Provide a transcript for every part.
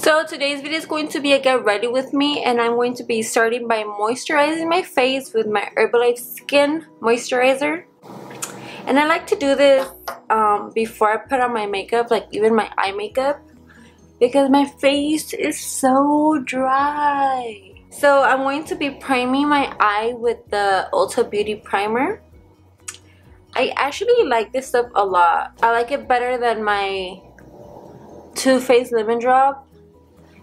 So today's video is going to be a get ready with me, and I'm going to be starting by moisturizing my face with my Herbalife Skin Moisturizer. And I like to do this before I put on my makeup, like even my eye makeup, because my face is so dry. So I'm going to be priming my eye with the Ulta Beauty Primer. I actually like this stuff a lot. I like it better than my Too Faced Lemon Drop,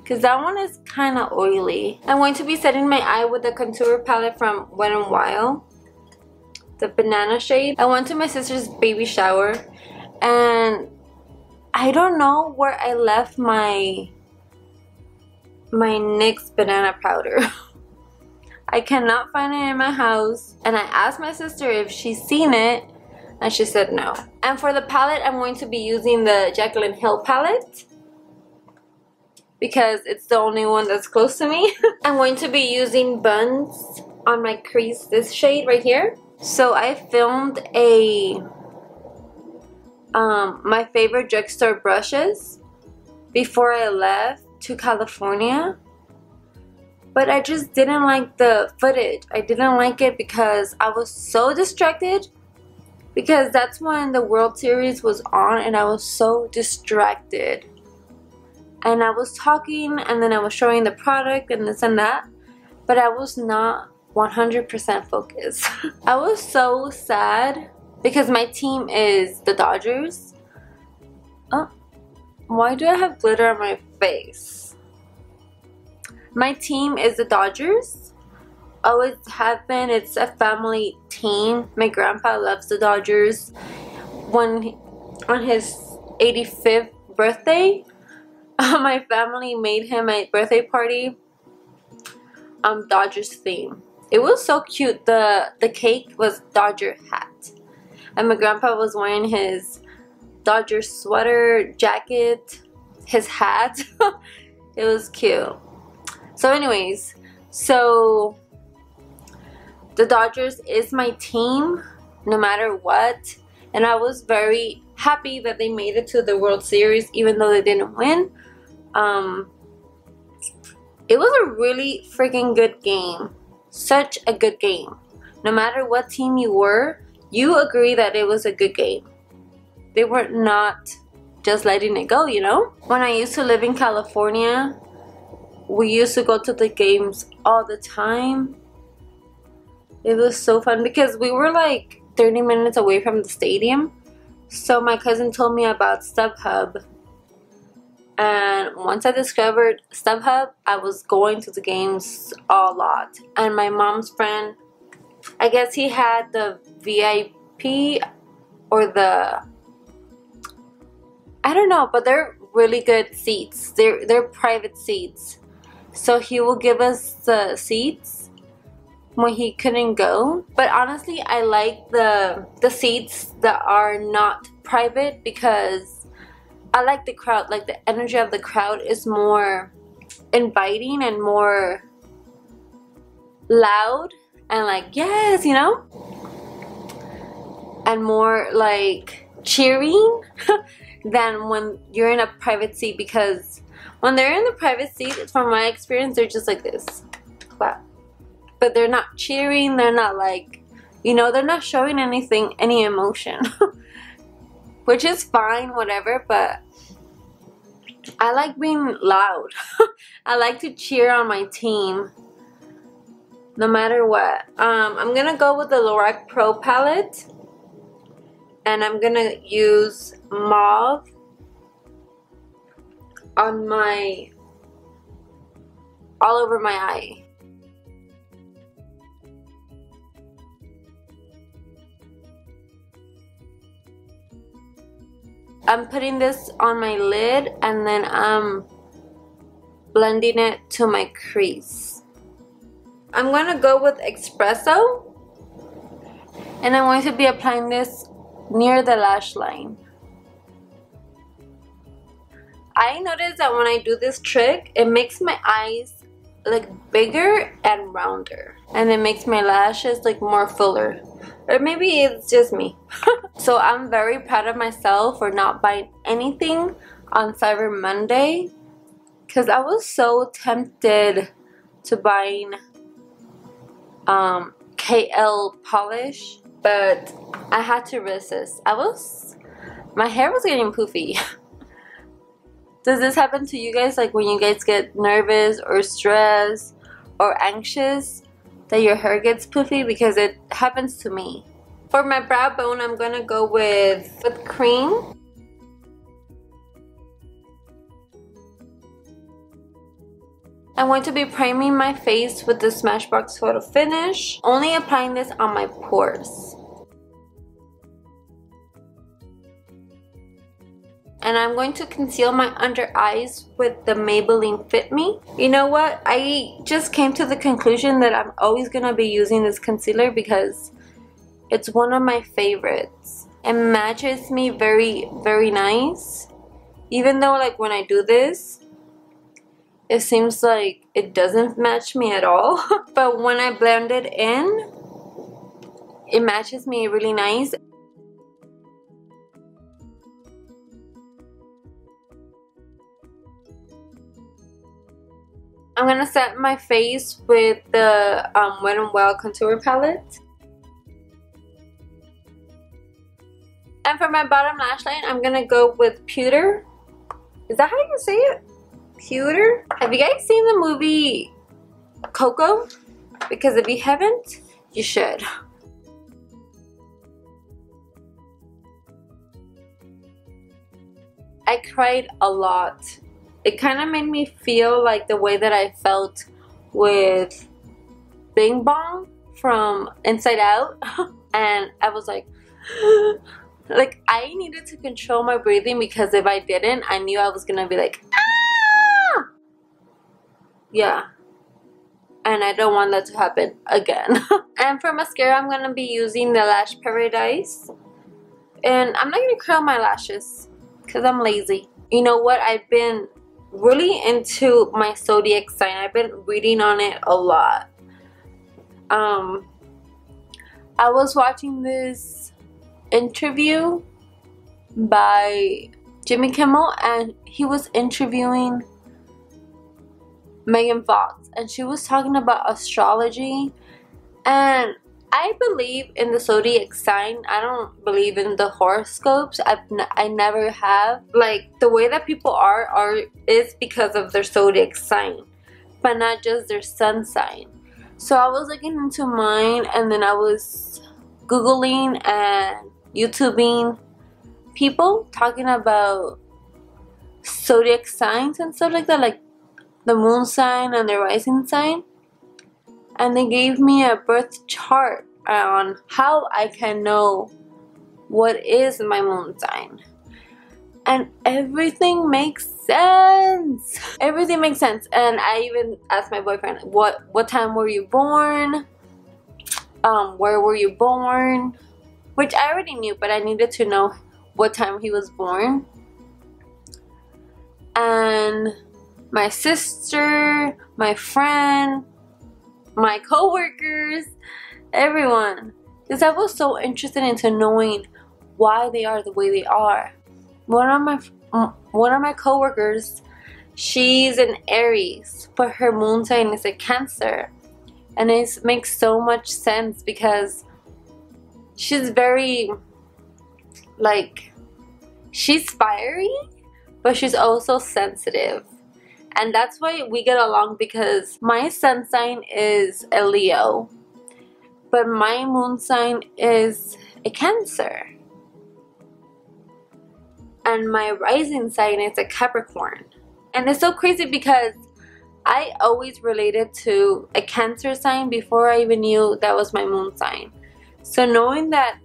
because that one is kind of oily. I'm going to be setting my eye with the contour palette from Wet n Wild, the banana shade. I went to my sister's baby shower, and I don't know where I left my NYX banana powder. I cannot find it in my house, and I asked my sister if she's seen it, and she said no. And for the palette, I'm going to be using the Jaclyn Hill palette, because it's the only one that's close to me. I'm going to be using Buns on my crease, this shade right here. So I filmed my favorite drugstore brushes before I left to California, but I just didn't like the footage. I didn't like it because I was so distracted, because that's when the World Series was on, and I was so distracted. And I was talking, and then I was showing the product and this and that, but I was not 100% focused. I was so sad because my team is the Dodgers. Oh, why do I have glitter on my face? My team is the Dodgers. Always have been. It's a family team. My grandpa loves the Dodgers. On his 85th birthday, my family made him a birthday party, Dodgers theme. It was so cute. The cake was Dodger hat, and my grandpa was wearing his Dodger sweater, jacket, his hat. It was cute. So anyways, so the Dodgers is my team no matter what, and I was very happy that they made it to the World Series even though they didn't win. It was a really freaking good game. Such a good game. No matter what team you were, you agree that it was a good game. They were not just letting it go, you know? When I used to live in California, we used to go to the games all the time. It was so fun because we were like 30 minutes away from the stadium. So my cousin told me about StubHub. And once I discovered StubHub, I was going to the games a lot. And my mom's friend, I guess he had the VIP or the, I don't know, but they're really good seats. They're private seats. So he will give us the seats when he couldn't go. But honestly, I like the seats that are not private, because I like the crowd. Like, the energy of the crowd is more inviting and more loud and like, yes, you know, and more like cheering than when you're in a private seat. Because when they're in the private seat, from my experience, they're just like this, clap. But they're not cheering, they're not like, you know, they're not showing anything, any emotion. Which is fine, whatever, but I like being loud. I like to cheer on my team no matter what. I'm gonna go with the Lorac Pro palette, and I'm gonna use mauve on all over my eye. I'm putting this on my lid, and then I'm blending it to my crease. I'm going to go with Espresso, and I'm going to be applying this near the lash line. I noticed that when I do this trick, it makes my eyes look bigger and rounder, and it makes my lashes look more fuller. Or maybe it's just me. So I'm very proud of myself for not buying anything on Cyber Monday, because I was so tempted to buying KL polish, but I had to resist. My hair was getting poofy. Does this happen to you guys, like when you guys get nervous or stressed or anxious, that your hair gets poofy? Because it happens to me. For my brow bone, I'm gonna go with cream. I'm going to be priming my face with the Smashbox Photo Finish, only applying this on my pores. And I'm going to conceal my under eyes with the Maybelline Fit Me. You know what? I just came to the conclusion that I'm always going to be using this concealer because it's one of my favorites. It matches me very, very nice. Even though like when I do this, it seems like it doesn't match me at all. But when I blend it in, it matches me really nice. I'm gonna set my face with the Wet n Wild contour palette. And for my bottom lash line, I'm gonna go with Pewter. Is that how you say it? Pewter? Have you guys seen the movie Coco? Because if you haven't, you should. I cried a lot. It kind of made me feel like the way that I felt with Bing Bong from Inside Out. And I was like, like I needed to control my breathing, because if I didn't, I knew I was gonna be like, ah! Yeah. And I don't want that to happen again. And for mascara, I'm gonna be using the Lash Paradise. And I'm not gonna curl my lashes because I'm lazy. You know what? I've been really into my zodiac sign. I've been reading on it a lot. I was watching this interview by Jimmy Kimmel, and he was interviewing Megan Fox, and she was talking about astrology. And I believe in the zodiac sign. I don't believe in the horoscopes. I never have. Like, the way that people are is because of their zodiac sign, but not just their sun sign. So I was looking into mine, and then I was Googling and YouTubing people talking about zodiac signs and stuff like that, like the moon sign and the rising sign. And they gave me a birth chart on how I can know what is my moon sign. And everything makes sense. Everything makes sense. And I even asked my boyfriend, what time were you born? Where were you born? Which I already knew, but I needed to know what time he was born. And my sister, my friend, my co-workers, everyone, because I was so interested into knowing why they are the way they are. One of my co-workers, she's an Aries, but her moon sign is a Cancer, and it makes so much sense because she's very, like, she's fiery, but she's also sensitive. And that's why we get along, because my sun sign is a Leo, but my moon sign is a Cancer. And my rising sign is a Capricorn. And it's so crazy because I always related to a Cancer sign before I even knew that was my moon sign. So knowing that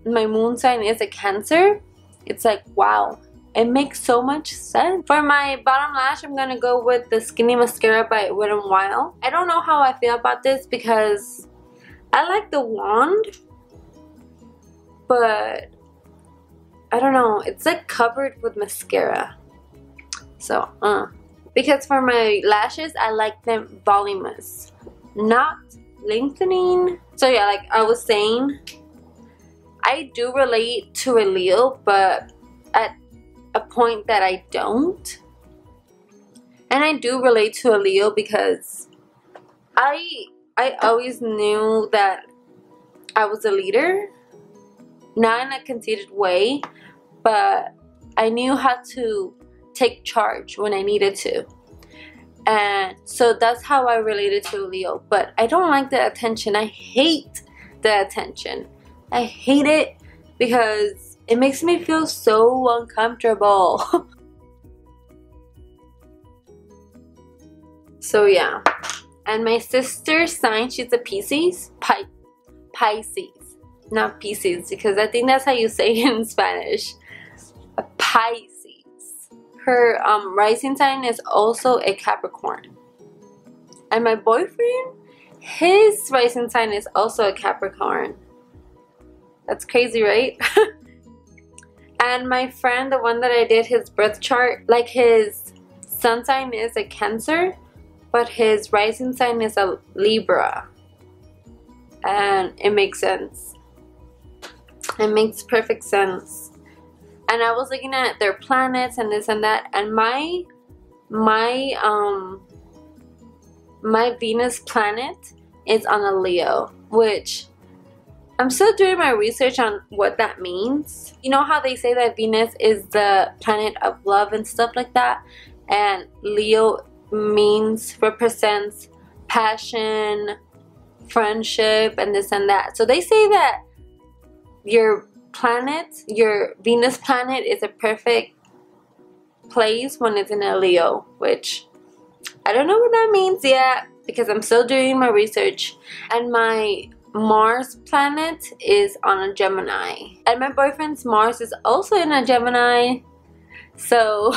my moon sign is a Cancer, it's like, wow. It makes so much sense. For my bottom lash, I'm gonna go with the Skinny Mascara by Wet n Wild. I don't know how I feel about this because I like the wand, but I don't know. It's like covered with mascara. So, because for my lashes, I like them voluminous, not lengthening. So yeah, like I was saying, I do relate to a Leo, but at a point that I don't, And I do relate to a Leo because I always knew that I was a leader, not in a conceited way, but I knew how to take charge when I needed to. And so that's how I related to a Leo. But I don't like the attention. I hate the attention. I hate it because it makes me feel so uncomfortable. So yeah. And my sister's sign, she's a Pisces. Pisces. Not Pisces, because I think that's how you say it in Spanish. A Pisces. Her rising sign is also a Capricorn. And my boyfriend, his rising sign is also a Capricorn. That's crazy, right? And my friend, the one that I did his birth chart, like his sun sign is a Cancer, but his rising sign is a Libra. And it makes sense. It makes perfect sense. And I was looking at their planets and this and that, and my Venus planet is on a Leo, which I'm still doing my research on what that means. You know how they say that Venus is the planet of love and stuff like that, and Leo represents passion, friendship, and this and that. So they say that your Venus planet is a perfect place when it's in a Leo, which I don't know what that means yet because I'm still doing my research. And my Mars planet is on a Gemini, and my boyfriend's Mars is also in a Gemini. So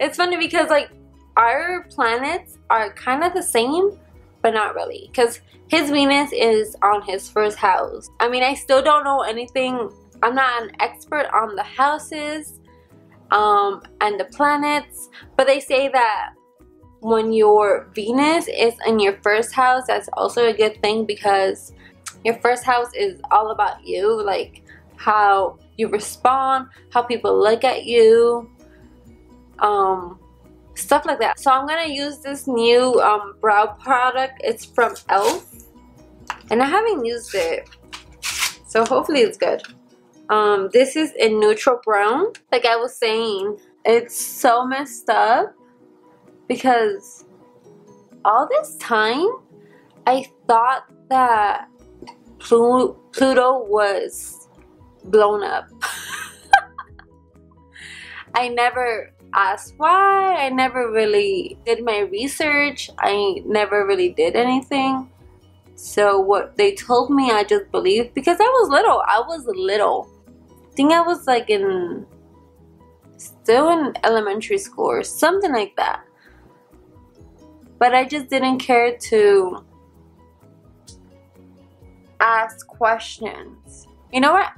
it's funny because like our planets are kind of the same, but not really, because his Venus is on his first house. I mean, I still don't know anything. I'm not an expert on the houses and the planets, but they say that when your Venus is in your first house, that's also a good thing because your first house is all about you, like how you respond, how people look at you, stuff like that. So I'm gonna use this new brow product. It's from e.l.f. and I haven't used it, so hopefully it's good. This is in neutral brown. Like I was saying, it's so messed up because all this time I thought that Pluto was blown up. I never asked why. I never really did my research. I never really did anything. So what they told me, I just believed because I was little. I think I was like still in elementary school or something like that. But I just didn't care to ask questions. You know what?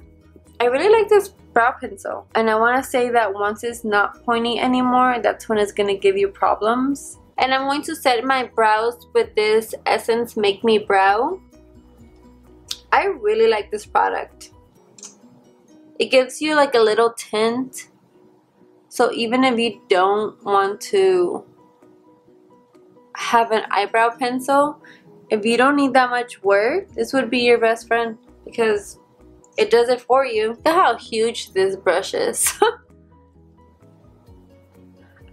I really like this brow pencil, and I want to say that once it's not pointy anymore, that's when it's going to give you problems. And I'm going to set my brows with this Essence Make Me Brow. I really like this product. It gives you like a little tint, so even if you don't want to have an eyebrow pencil, if you don't need that much work, this would be your best friend because it does it for you. Look at how huge this brush is.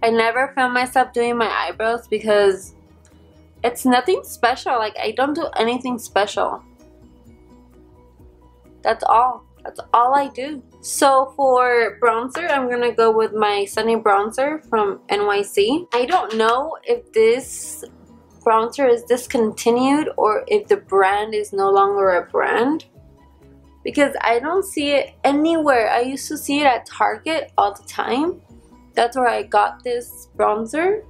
I never found myself doing my eyebrows because it's nothing special. Like I don't do anything special. That's all I do. So for bronzer, I'm gonna go with my Sunny Bronzer from NYC. I don't know if this bronzer is discontinued or if the brand is no longer a brand, because I don't see it anywhere. I used to see it at Target all the time. That's where I got this bronzer,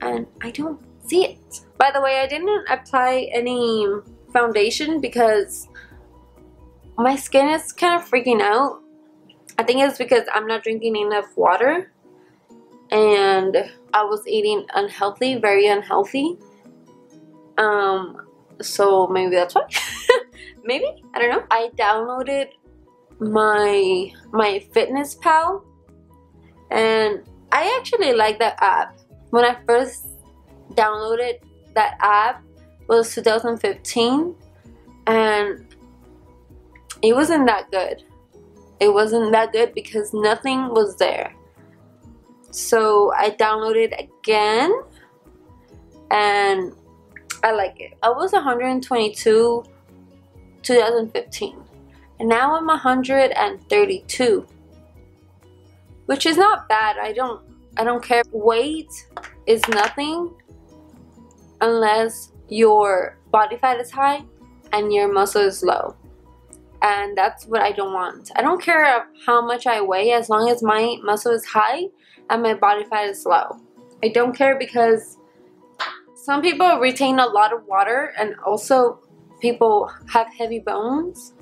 and I don't see it. By the way, I didn't apply any foundation because my skin is kind of freaking out. I think it's because I'm not drinking enough water and I was eating unhealthy, very unhealthy. So maybe that's why. Maybe, I don't know. I downloaded my Fitness Pal, and I actually like that app. when I first downloaded that app was 2015, and it wasn't that good. It wasn't that good because nothing was there. So I downloaded again, and I like it. I was 122 2015, and now I'm 132, which is not bad. I don't care. Weight is nothing unless your body fat is high and your muscle is low, and that's what I don't want. I don't care how much I weigh as long as my muscle is high and my body fat is low. I don't care because some people retain a lot of water, and also people have heavy bones,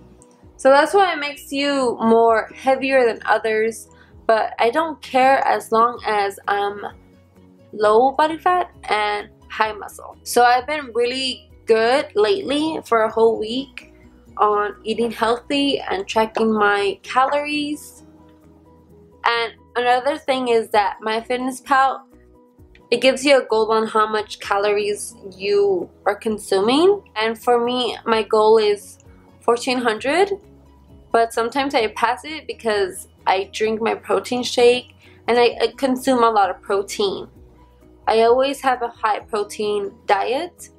so that's why it makes you more heavier than others. But I don't care as long as I'm low body fat and high muscle. So I've been really good lately for a whole week on eating healthy and tracking my calories. And another thing is that MyFitnessPal, it gives you a goal on how much calories you are consuming. And for me, my goal is 1400, but sometimes I pass it because I drink my protein shake and I consume a lot of protein. I always have a high protein diet,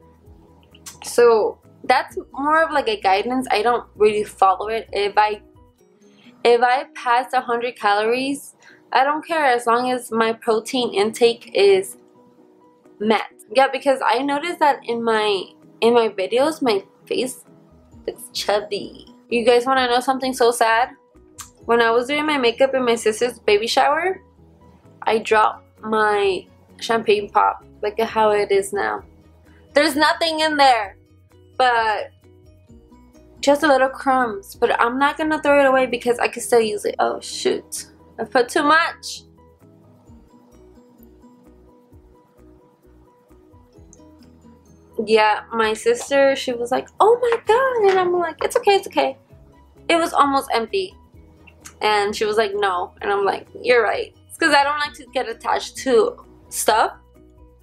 so that's more of like a guidance. I don't really follow it. If I pass 100 calories, I don't care as long as my protein intake is met. Yeah, because I noticed that in my videos, my face looks chubby. You guys want to know something so sad? When I was doing my makeup in my sister's baby shower, I dropped my champagne pop. Look at how it is now. There's nothing in there but just a little crumbs, but I'm not gonna throw it away because I can still use it. Oh shoot, I put too much. Yeah, my sister, she was like, oh my god, and I'm like, it's okay, it's okay. It was almost empty, and she was like, no, and I'm like, you're right. It's because I don't like to get attached to stuff,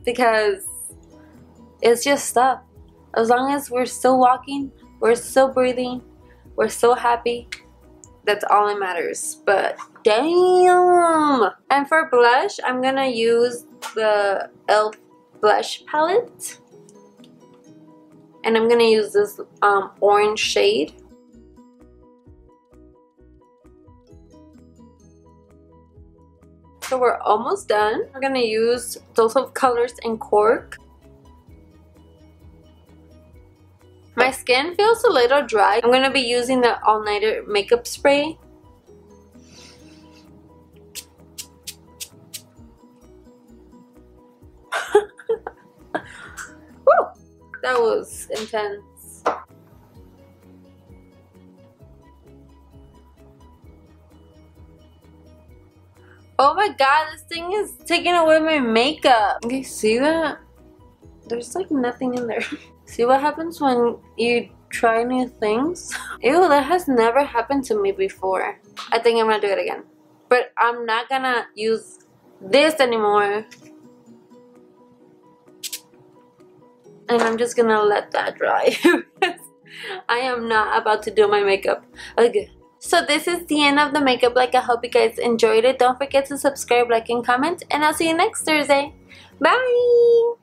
because it's just stuff. As long as we're still walking, we're still breathing, we're still happy, that's all that matters. But damn. And for blush, I'm gonna use the e.l.f. blush palette, and I'm gonna use this orange shade. So we're almost done. We're gonna use Dose of Colors in Cork. My skin feels a little dry. I'm gonna be using the All Nighter makeup spray. Woo! That was intense. Oh my god, this thing is taking away my makeup. Okay, see that? There's like nothing in there. See what happens when you try new things? Ew, that has never happened to me before. I think I'm gonna do it again. But I'm not gonna use this anymore. And I'm just gonna let that dry. I am not about to do my makeup again. So this is the end of the makeup look. I hope you guys enjoyed it. Don't forget to subscribe, like, and comment. And I'll see you next Thursday. Bye!